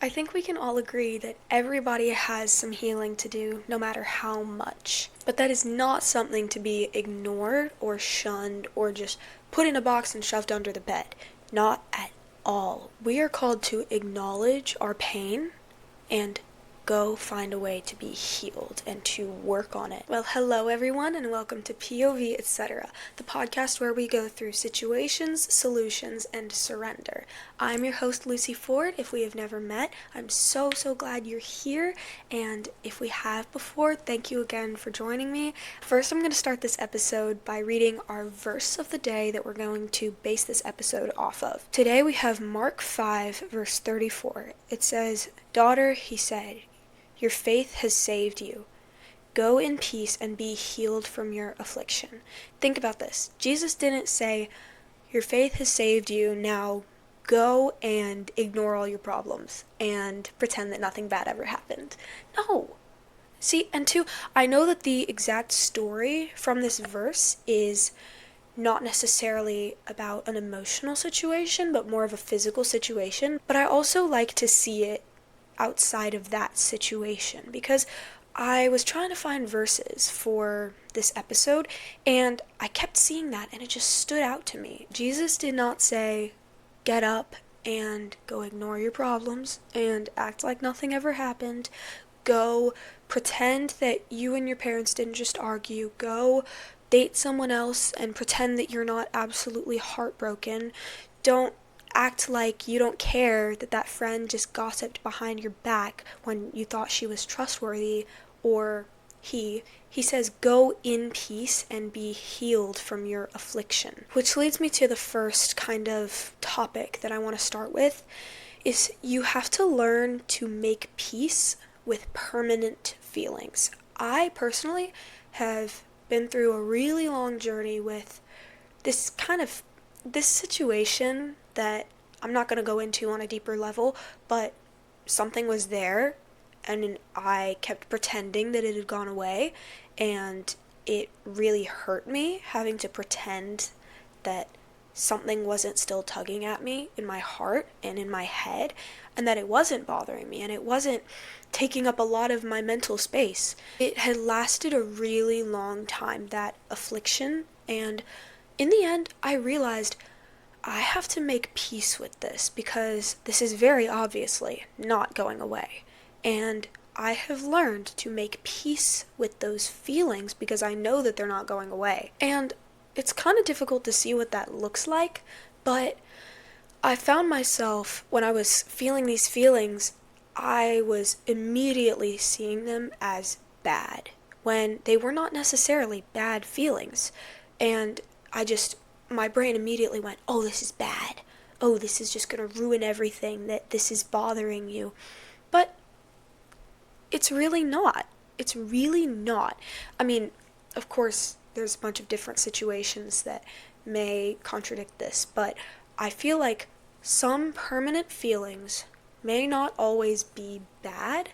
I think we can all agree that everybody has some healing to do, no matter how much. But that is not something to be ignored or shunned or just put in a box and shoved under the bed. Not at all. We are called to acknowledge our pain and go find a way to be healed and to work on it. Well, hello everyone and welcome to POV, etc., the podcast where we go through situations, solutions, and surrender. I'm your host, Lucy Ford. If we have never met, I'm so glad you're here, and if we have before, thank you again for joining me. First, I'm going to start this episode by reading our verse of the day that we're going to base this episode off of. Today we have Mark 5, verse 34. It says, "Daughter," he said, "your faith has saved you. Go in peace and be healed from your affliction." Think about this. Jesus didn't say, "Your faith has saved you, now go and ignore all your problems and pretend that nothing bad ever happened." No. See, and two, I know that the exact story from this verse is not necessarily about an emotional situation, but more of a physical situation. But I also like to see it outside of that situation, because I was trying to find verses for this episode and I kept seeing that and it just stood out to me. Jesus did not say, get up and go ignore your problems and act like nothing ever happened. Go pretend that you and your parents didn't just argue. Go date someone else and pretend that you're not absolutely heartbroken. Don't act like you don't care that that friend just gossiped behind your back when you thought she was trustworthy, or he says, go in peace and be healed from your affliction. Which leads me to the first kind of topic that I want to start with, is you have to learn to make peace with permanent feelings. I personally have been through a really long journey with this situation that I'm not going to go into on a deeper level, but something was there and I kept pretending that it had gone away, and it really hurt me having to pretend that something wasn't still tugging at me in my heart and in my head, and that it wasn't bothering me and it wasn't taking up a lot of my mental space. It had lasted a really long time, that affliction, and in the end I realized I have to make peace with this because this is very obviously not going away. And I have learned to make peace with those feelings because I know that they're not going away. And it's kind of difficult to see what that looks like, but I found myself, when I was feeling these feelings, I was immediately seeing them as bad when they were not necessarily bad feelings. And my brain immediately went, oh, this is bad. Oh, this is just going to ruin everything, that this is bothering you. But it's really not. It's really not. I mean, of course, there's a bunch of different situations that may contradict this, but I feel like some permanent feelings may not always be bad.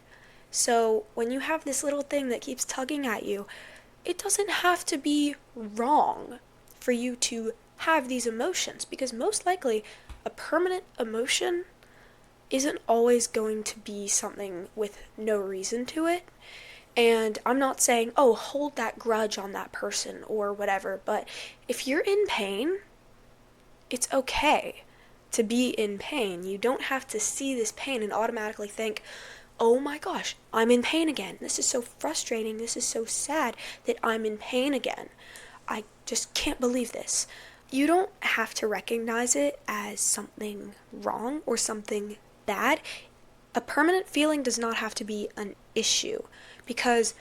So when you have this little thing that keeps tugging at you, it doesn't have to be wrong for you to have these emotions, because most likely a permanent emotion isn't always going to be something with no reason to it. And I'm not saying, oh, hold that grudge on that person or whatever, but if you're in pain, it's okay to be in pain. You don't have to see this pain and automatically think, oh my gosh, I'm in pain again. This is so frustrating. This is so sad that I'm in pain again. I just can't believe this. You don't have to recognize it as something wrong or something bad. A permanent feeling does not have to be an issue, because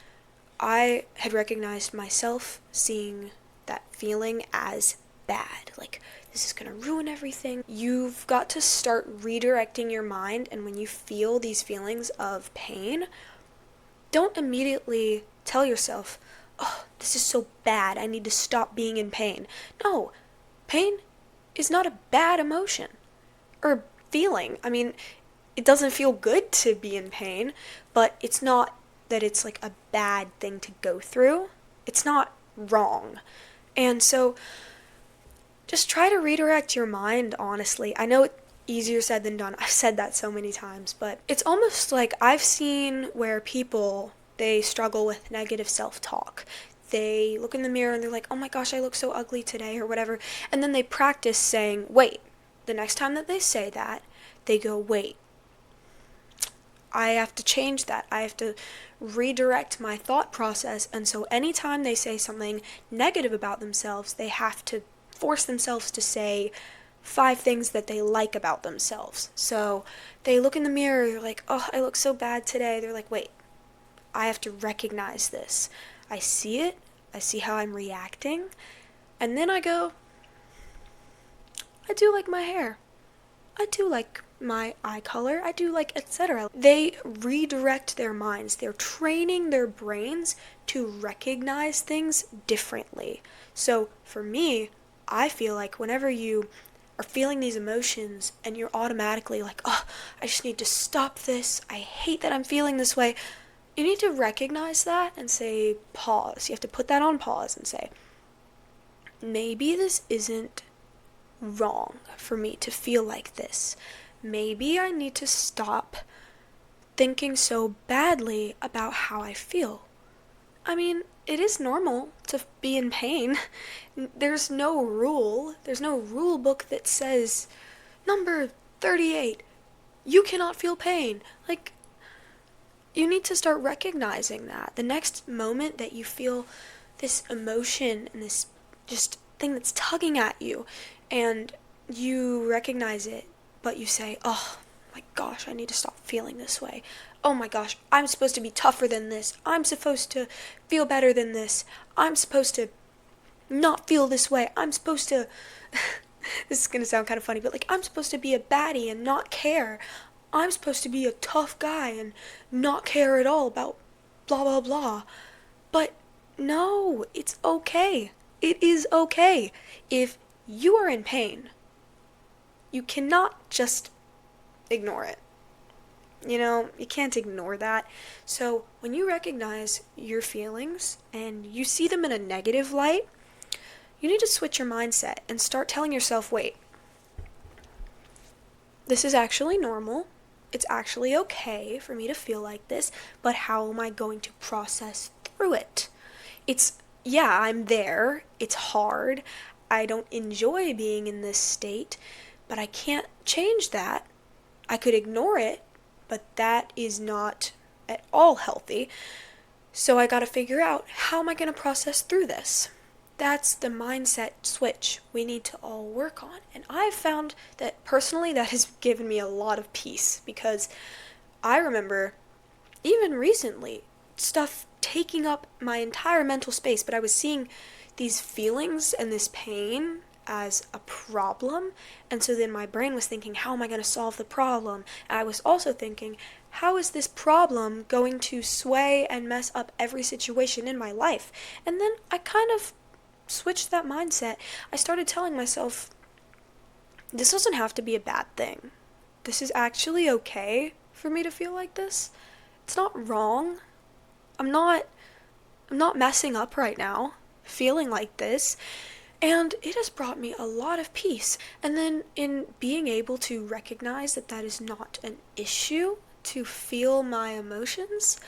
I had recognized myself seeing that feeling as bad. Like, this is going to ruin everything. You've got to start redirecting your mind, and when you feel these feelings of pain, don't immediately tell yourself, oh, this is so bad, I need to stop being in pain. No, pain is not a bad emotion or feeling. I mean, it doesn't feel good to be in pain, but it's not that it's like a bad thing to go through. It's not wrong. And so just try to redirect your mind, honestly. I know easier said than done. I've said that so many times, but it's almost like I've seen where people, they struggle with negative self-talk. They look in the mirror and they're like, oh my gosh, I look so ugly today, or whatever. And then they practice saying, wait, the next time that they say that, they go, wait, I have to change that. I have to redirect my thought process. And so anytime they say something negative about themselves, they have to force themselves to say 5 things that they like about themselves. So they look in the mirror, they're like, oh, I look so bad today. They're like, wait, I have to recognize this. I see it. I see how I'm reacting. And then I go, I do like my hair. I do like my eye color. I do like etc. They redirect their minds. They're training their brains to recognize things differently. So for me, I feel like whenever you are feeling these emotions and you're automatically like, oh, I just need to stop this. I hate that I'm feeling this way. You need to recognize that and say, pause. You have to put that on pause and say, maybe this isn't wrong for me to feel like this. Maybe I need to stop thinking so badly about how I feel. I mean, it is normal to be in pain. There's no rule book that says, number 38, you cannot feel pain. Like, you need to start recognizing that. The next moment that you feel this emotion and this just thing that's tugging at you, and you recognize it, but you say, oh my gosh, I need to stop feeling this way. Oh my gosh, I'm supposed to be tougher than this. I'm supposed to feel better than this. I'm supposed to not feel this way. I'm supposed to, this is going to sound kind of funny, but like, I'm supposed to be a baddie and not care. I'm supposed to be a tough guy and not care at all about blah, blah, blah. But no, it's okay. It is okay. If you are in pain, you cannot just ignore it. You can't ignore that. So when you recognize your feelings and you see them in a negative light, you need to switch your mindset and start telling yourself, wait, this is actually normal. It's actually okay for me to feel like this, but how am I going to process through it? Yeah, I'm there. It's hard. I don't enjoy being in this state, but I can't change that. I could ignore it, but that is not at all healthy. So I gotta figure out, how am I gonna process through this? That's the mindset switch we need to all work on. And I've found that personally that has given me a lot of peace, because I remember even recently stuff taking up my entire mental space, but I was seeing these feelings and this pain as a problem, and so then my brain was thinking, how am I going to solve the problem? And I was also thinking, how is this problem going to sway and mess up every situation in my life? And then I kind of switched that mindset. I started telling myself, this doesn't have to be a bad thing. This is actually okay for me to feel like this. It's not wrong. I'm not messing up right now, feeling like this. And it has brought me a lot of peace. And then in being able to recognize that that is not an issue to feel my emotions,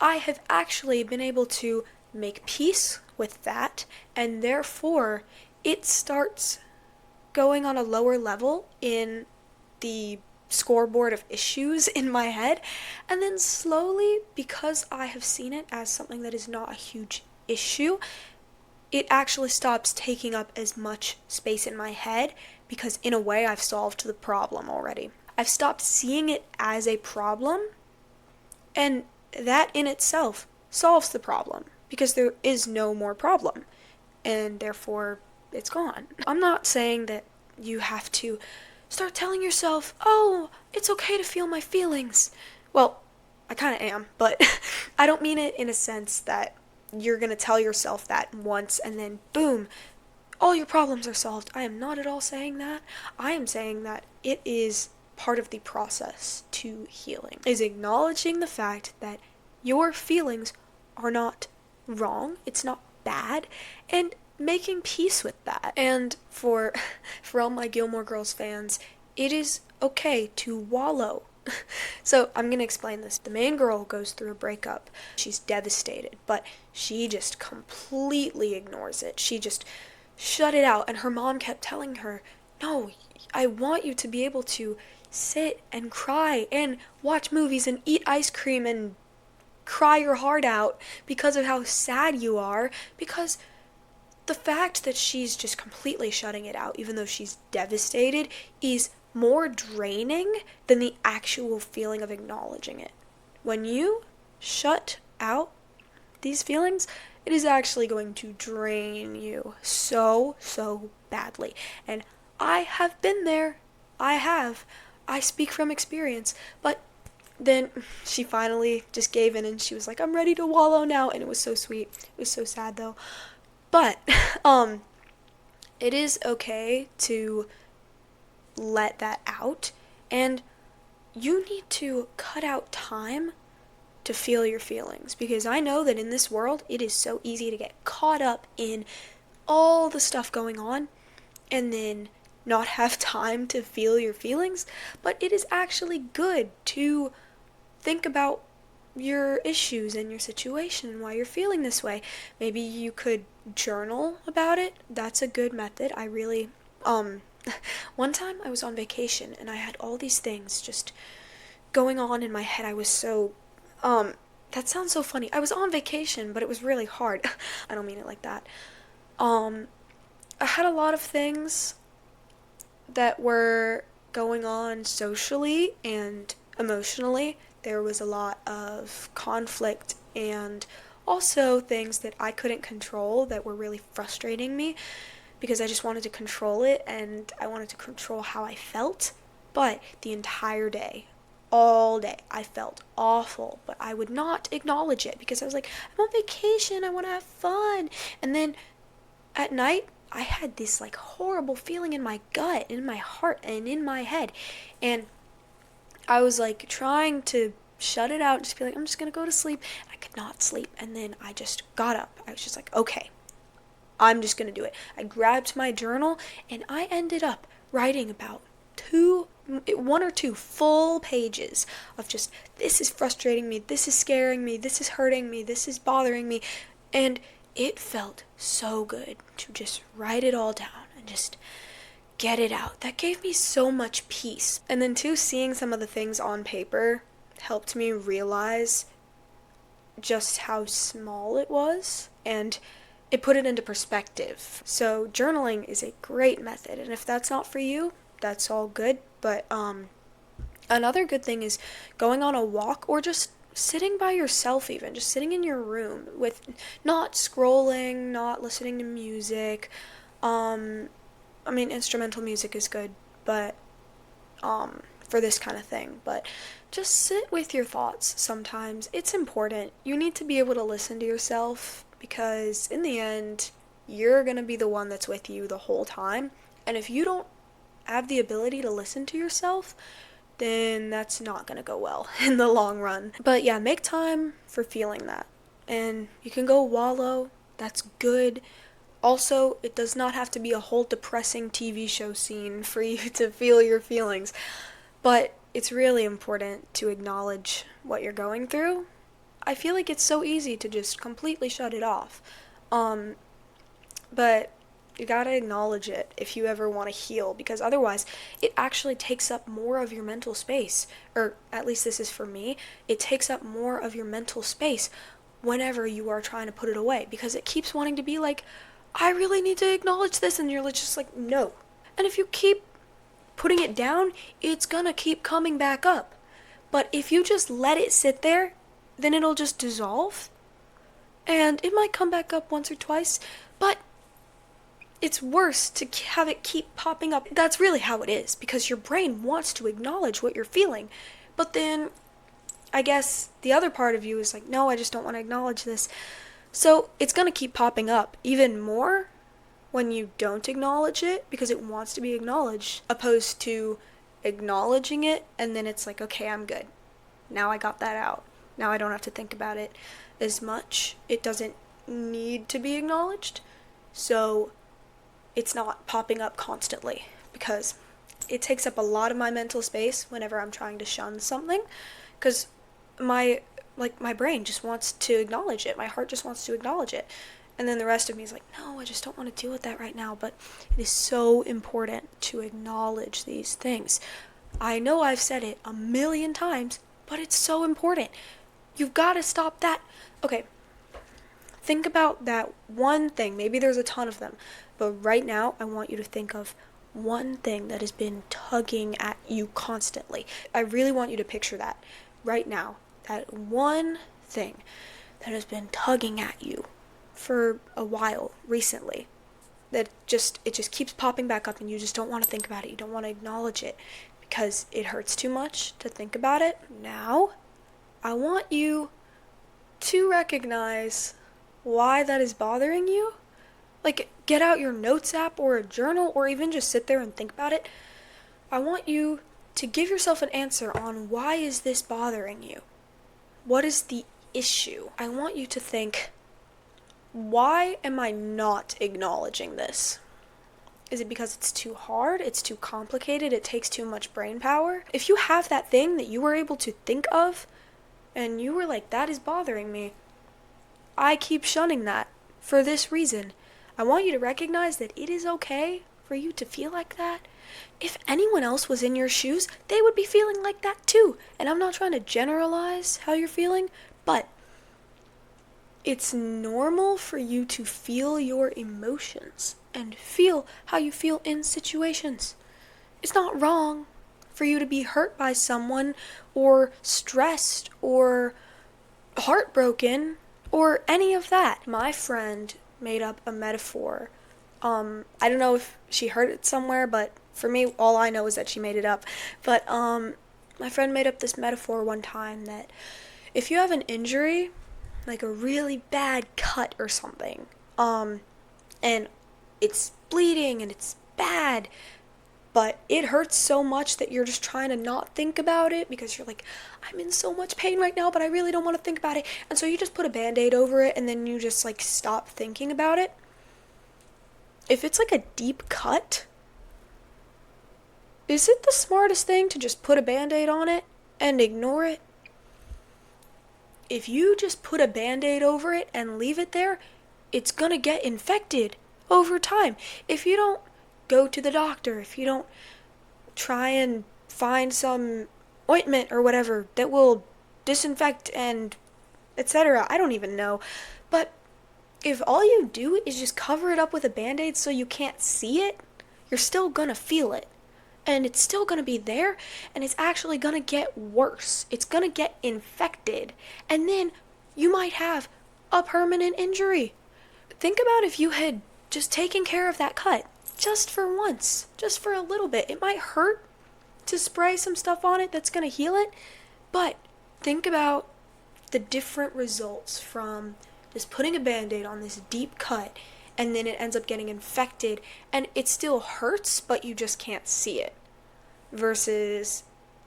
I have actually been able to make peace with that, and therefore it starts going on a lower level in the scoreboard of issues in my head, and then slowly, because I have seen it as something that is not a huge issue, it actually stops taking up as much space in my head, because in a way I've solved the problem already. I've stopped seeing it as a problem, and that in itself solves the problem, because there is no more problem, and therefore it's gone. I'm not saying that you have to start telling yourself, oh, it's okay to feel my feelings. Well, I kind of am, but I don't mean it in a sense that you're going to tell yourself that once and then boom, all your problems are solved. I am not at all saying that. I am saying that it is part of the process to healing, is acknowledging the fact that your feelings are not wrong, it's not bad, and making peace with that. And for all my Gilmore Girls fans, it is okay to wallow. So I'm gonna explain this. The main girl goes through a breakup. She's devastated, but she just completely ignores it. She just shut it out, and her mom kept telling her, no, I want you to be able to sit and cry and watch movies and eat ice cream and cry your heart out because of how sad you are, because the fact that she's just completely shutting it out, even though she's devastated, is more draining than the actual feeling of acknowledging it. When you shut out these feelings, it is actually going to drain you so, so badly. And I have been there. I have. I speak from experience. But then she finally just gave in and she was like, I'm ready to wallow now. And it was so sweet. It was so sad though. But it is okay to let that out, and you need to cut out time to feel your feelings, because I know that in this world it is so easy to get caught up in all the stuff going on and then not have time to feel your feelings. But it is actually good to think about your issues and your situation and why you're feeling this way. Maybe you could journal about it. That's a good method. I really one time I was on vacation and I had all these things just going on in my head. I was so that sounds so funny. I was on vacation, but it was really hard. I don't mean it like that. I had a lot of things that were going on socially and emotionally. There was a lot of conflict and also things that I couldn't control that were really frustrating me, because I just wanted to control it and I wanted to control how I felt. But the entire day, all day, I felt awful, but I would not acknowledge it because I was like, I'm on vacation, I want to have fun. And then at night, I had this like horrible feeling in my gut, in my heart, and in my head. And I was like trying to shut it out, just be like, I'm just gonna go to sleep. I could not sleep. And then I just got up. I was just like, okay, I'm just gonna do it. I grabbed my journal and I ended up writing about 1 or 2 full pages of just, this is frustrating me, this is scaring me, this is hurting me, this is bothering me. And it felt so good to just write it all down and just get it out. That gave me so much peace. And then too, seeing some of the things on paper helped me realize just how small it was, and it put it into perspective. So journaling is a great method, and if that's not for you, that's all good. But another good thing is going on a walk, or just sitting by yourself, even just sitting in your room with not scrolling, not listening to music. I mean, instrumental music is good, but for this kind of thing, but just sit with your thoughts sometimes. It's important. You need to be able to listen to yourself, because in the end, you're going to be the one that's with you the whole time. And if you don't have the ability to listen to yourself, then that's not going to go well in the long run. But yeah, make time for feeling that. And you can go wallow. That's good. Also, it does not have to be a whole depressing TV show scene for you to feel your feelings. But it's really important to acknowledge what you're going through. I feel like it's so easy to just completely shut it off. But you gotta acknowledge it if you ever want to heal, because otherwise it actually takes up more of your mental space. Or at least this is for me. It takes up more of your mental space whenever you are trying to put it away, because it keeps wanting to be like, I really need to acknowledge this, and you're just like, no. And if you keep putting it down, it's gonna keep coming back up. But if you just let it sit there, then it'll just dissolve, and it might come back up once or twice, but it's worse to have it keep popping up. That's really how it is, because your brain wants to acknowledge what you're feeling, but then I guess the other part of you is like, no, I just don't want to acknowledge this. So it's gonna keep popping up even more when you don't acknowledge it, because it wants to be acknowledged, opposed to acknowledging it and then it's like, okay, I'm good. Now I got that out. Now I don't have to think about it as much. It doesn't need to be acknowledged, so it's not popping up constantly, because it takes up a lot of my mental space whenever I'm trying to shun something, because my brain just wants to acknowledge it. My heart just wants to acknowledge it. And then the rest of me is like, no, I just don't want to deal with that right now. But it is so important to acknowledge these things. I know I've said it a million times, but it's so important. You've got to stop that. Okay, think about that one thing. Maybe there's a ton of them. But right now, I want you to think of one thing that has been tugging at you constantly. I really want you to picture that right now. That one thing that has been tugging at you for a while recently, that it just keeps popping back up, and you just don't want to think about it. You don't want to acknowledge it because it hurts too much to think about it. Now, I want you to recognize why that is bothering you. Like, get out your notes app or a journal, or even just sit there and think about it. I want you to give yourself an answer on, why is this bothering you? What is the issue? I want you to think, why am I not acknowledging this? Is it because it's too hard? It's too complicated? It takes too much brain power? If you have that thing that you were able to think of, and you were like, that is bothering me, I keep shunning that for this reason. I want you to recognize that it is okay for you to feel like that. If anyone else was in your shoes, they would be feeling like that too. And I'm not trying to generalize how you're feeling, but it's normal for you to feel your emotions and feel how you feel in situations. It's not wrong for you to be hurt by someone, or stressed, or heartbroken, or any of that. My friend made up a metaphor. I don't know if she heard it somewhere, but for me, all I know is that she made it up. But my friend made up this metaphor one time that if you have an injury, like a really bad cut or something, and it's bleeding and it's bad, but it hurts so much that you're just trying to not think about it because you're like, I'm in so much pain right now, but I really don't want to think about it. And so you just put a Band-Aid over it, and then you just like stop thinking about it. If it's like a deep cut, is it the smartest thing to just put a Band-Aid on it and ignore it? If you just put a Band-Aid over it and leave it there, it's gonna get infected over time. If you don't go to the doctor, if you don't try and find some ointment or whatever that will disinfect and etc. I don't even know. But if all you do is just cover it up with a Band-Aid so you can't see it, you're still gonna feel it. And it's still gonna be there, and it's actually gonna get worse. It's gonna get infected. And then you might have a permanent injury. Think about if you had just taken care of that cut just for once, just for a little bit. It might hurt to spray some stuff on it that's gonna heal it, but think about the different results from just putting a Band-Aid on this deep cut, and then it ends up getting infected, and it still hurts, but you just can't see it. Versus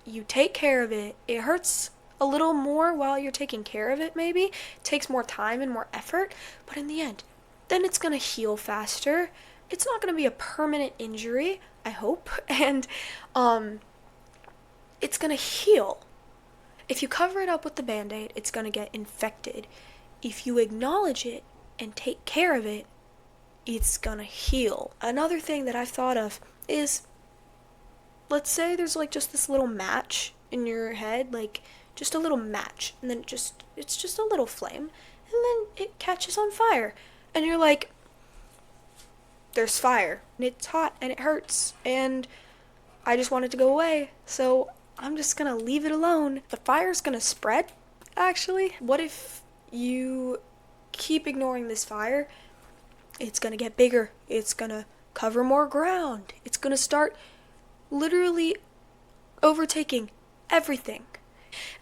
you take care of it, it hurts a little more while you're taking care of it maybe, it takes more time and more effort, but in the end, then it's gonna heal faster. It's not gonna be a permanent injury, I hope, and it's gonna heal. If you cover it up with the Band-Aid, it's gonna get infected. If you acknowledge it and take care of it, it's gonna heal. Another thing that I've thought of is, let's say there's like just this little match in your head, like just a little match, and then it's just a little flame, and then it catches on fire, and you're like, there's fire, and it's hot, and it hurts, and I just want it to go away, so I'm just gonna leave it alone. The fire's gonna spread, actually. What if you keep ignoring this fire? It's gonna get bigger. It's gonna cover more ground. It's gonna start literally overtaking everything.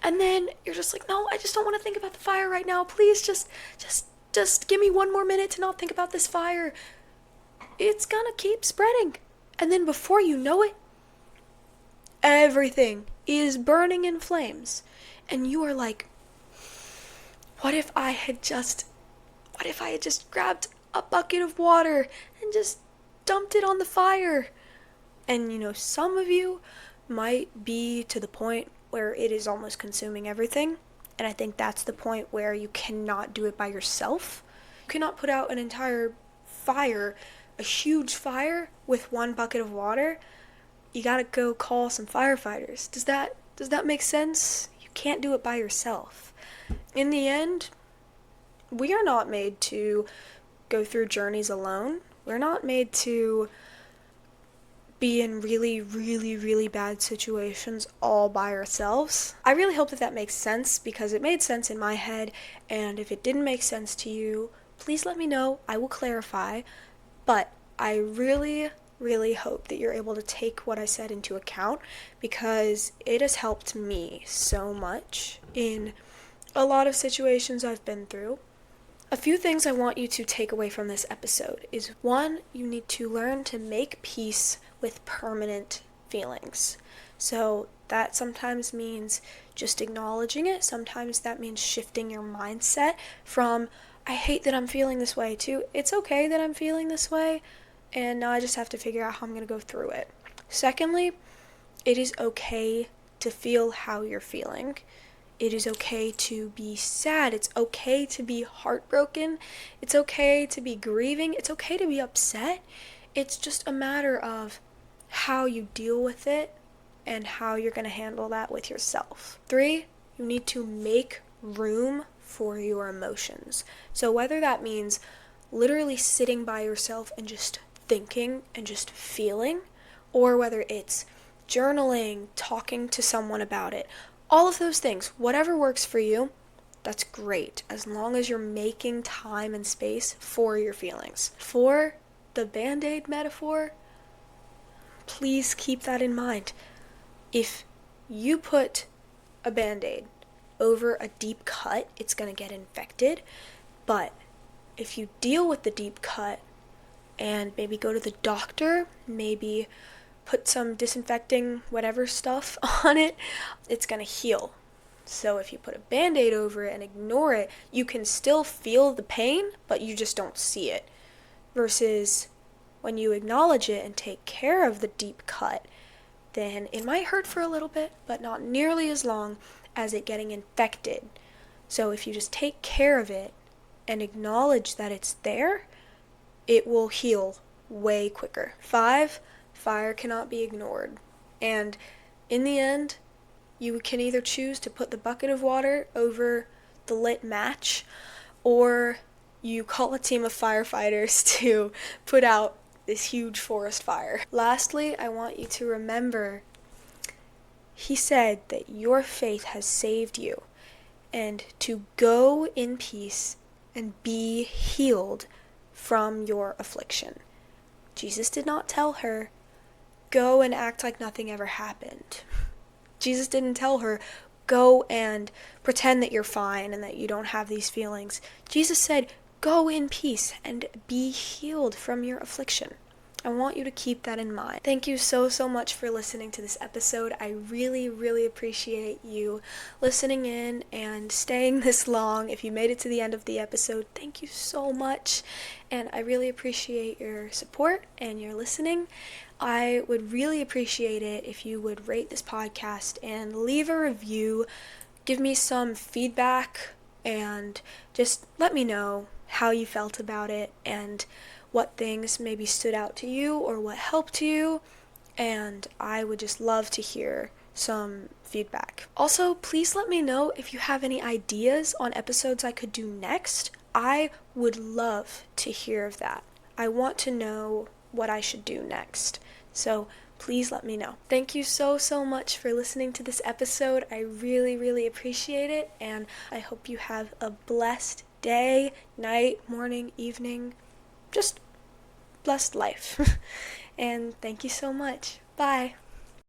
And then you're just like, no, I just don't want to think about the fire right now. Please just give me one more minute to not think about this fire. It's gonna keep spreading. And then before you know it, everything is burning in flames. And you are like, what if I had just grabbed a bucket of water and just dumped it on the fire? And some of you might be to the point where it is almost consuming everything. And I think that's the point where you cannot do it by yourself. You cannot put out an entire fire, a huge fire, with one bucket of water. You gotta go call some firefighters. Does that make sense? You can't do it by yourself. In the end, we are not made to go through journeys alone. We're not made to be in really, really, really bad situations all by ourselves. I really hope that makes sense, because it made sense in my head, and if it didn't make sense to you, please let me know. I will clarify, but I really, really hope that you're able to take what I said into account, because it has helped me so much in a lot of situations I've been through. A few things I want you to take away from this episode is, one, you need to learn to make peace with permanent feelings. So that sometimes means just acknowledging it. Sometimes that means shifting your mindset from, I hate that I'm feeling this way, to, it's okay that I'm feeling this way, and now I just have to figure out how I'm going to go through it. Secondly, it is okay to feel how you're feeling. It is okay to be sad. It's okay to be heartbroken. It's okay to be grieving. It's okay to be upset. It's just a matter of how you deal with it and how you're going to handle that with yourself. 3, you need to make room for your emotions. So whether that means literally sitting by yourself and just thinking and just feeling, or whether it's journaling, talking to someone about it, all of those things, whatever works for you, that's great, as long as you're making time and space for your feelings. For the Band-Aid metaphor, please keep that in mind. If you put a Band-Aid over a deep cut, it's going to get infected. But if you deal with the deep cut and maybe go to the doctor, maybe put some disinfecting whatever stuff on it, it's going to heal. So if you put a Band-Aid over it and ignore it, you can still feel the pain, but you just don't see it. Versus when you acknowledge it and take care of the deep cut, then it might hurt for a little bit, but not nearly as long as it getting infected. So if you just take care of it and acknowledge that it's there, it will heal way quicker. 5, fire cannot be ignored. And in the end, you can either choose to put the bucket of water over the lit match, or you call a team of firefighters to put out this huge forest fire. Lastly, I want you to remember, he said that your faith has saved you, and to go in peace and be healed from your affliction. Jesus did not tell her, go and act like nothing ever happened. Jesus didn't tell her, go and pretend that you're fine and that you don't have these feelings. Jesus said, go in peace and be healed from your affliction. I want you to keep that in mind. Thank you so much for listening to this episode. I really, really appreciate you listening in and staying this long. If you made it to the end of the episode, thank you so much. And I really appreciate your support and your listening. I would really appreciate it if you would rate this podcast and leave a review. Give me some feedback and just let me know how you felt about it and what things maybe stood out to you or what helped you, and I would just love to hear some feedback. Also, please let me know if you have any ideas on episodes I could do next. I would love to hear of that. I want to know what I should do next, so please let me know. Thank you so much for listening to this episode. I really, really appreciate it, and I hope you have a blessed day, night, morning, evening, just blessed life. And thank you so much. Bye.